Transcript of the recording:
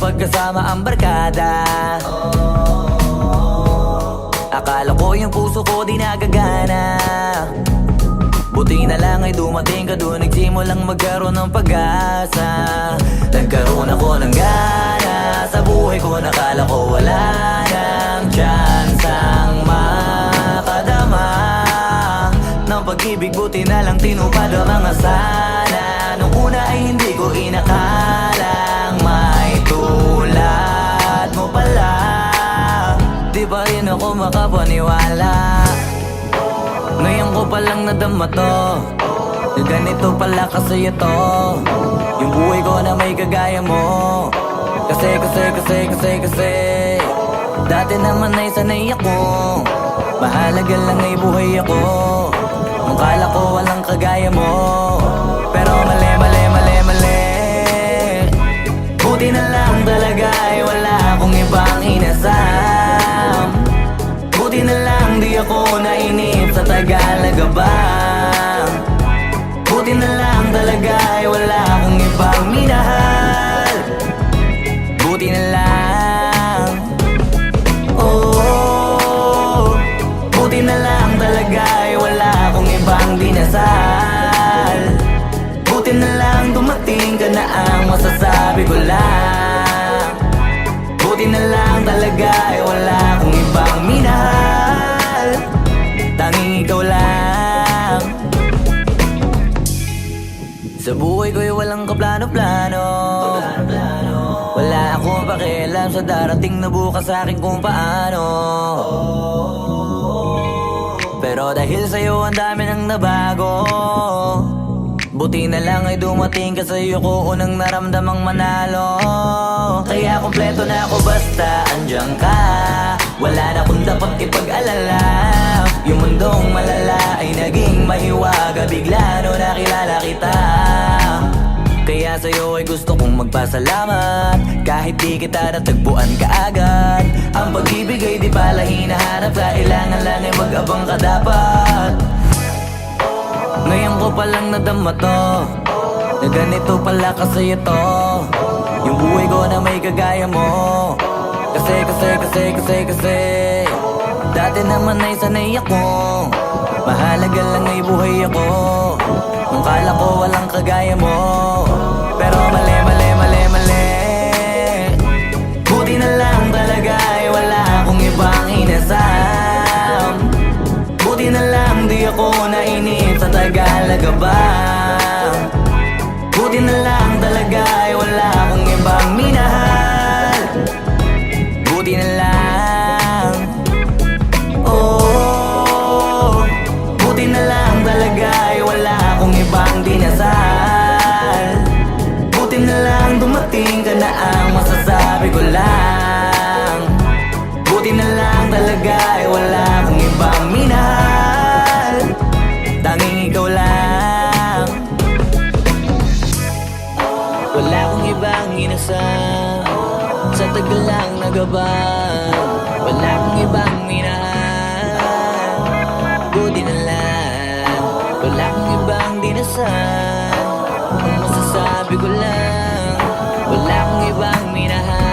pagkasama ang barkada. Akala ko yung puso ko di nagagana. Buti na lang ay dumating ka doon, nagsimulang magkaroon ng pag-asa. Nagkaroon ako ng gana sa buhay ko, nakala ko wala nang tsansang makadama ng pag-ibig. Buti na lang tinupad ang mga sana. Nung una ay hindi ko inakalang may tulad mo pala. Di ba rin ako makapaniwala? Ngayon ko palang nadama to, na ganito pala kasi ito yung buhay ko na may kagaya mo. Kasi dati naman ay sanay ako, mahalaga lang ay buhay ako. Nung kala ko walang kagaya mo, pero mali. Buti na lang talaga ay wala akong ibang inasam. Buti na lang di ako nainip sa Tagalaga ba. Buti na lang talaga ay wala akong ibang minahal. Buti na lang, oh, buti na lang talaga ay wala akong ibang dinasal. Buti na lang dumating ka na ang masasabi ko lang. Buti na lang talaga ay wala akong ibang minahal. Tanging ikaw lang. Sa buhay ko'y walang kaplano-plano. Wala akong pakialam sa darating na bukas sa akin kung paano. Pero dahil sa'yo ang dami nang nabago. Buti na lang ay dumating ka, sa'yo ko unang naramdamang manalo. Kaya kompleto na ako basta andyan ka. Wala na akong dapat ipag-alala. Yung mundong malala ay naging mahiwaga bigla no nakilala kita. Kaya sa'yo ay gusto kong magpasalamat, kahit di kita natagpuan kaagad. Ang pag-ibig ay di pala hinahanap, kailangan lang ay mag-abang ka dapat. Ngayon ko palang nadama to, na ganito pala kasi ito yung buhay ko na may kagaya mo. Kasi dati naman ay sanay ako, mahalaga lang ay buhay ako. Nung kala ko walang kagaya mo, pero mali. Buti na lang talaga ay wala akong ibang inasam. Buti na lang di ako nainip sa Tagalaga ba. Buti na lang talaga ay wala akong ibang minahal. Buti na lang, oh, buti na lang talaga ay wala akong ibang dinasal. Buti na lang dumating ka na ang masasabi ko lang. Buti na lang talaga ay wala akong ibang minahal. Tanging ikaw lang. Wala akong ibang inasam sa tagal lang nagabang. Wala akong ibang minahal. Buti na lang, wala akong ibang dinasal. Ang masasabi ko lang, wala akong ibang minahal.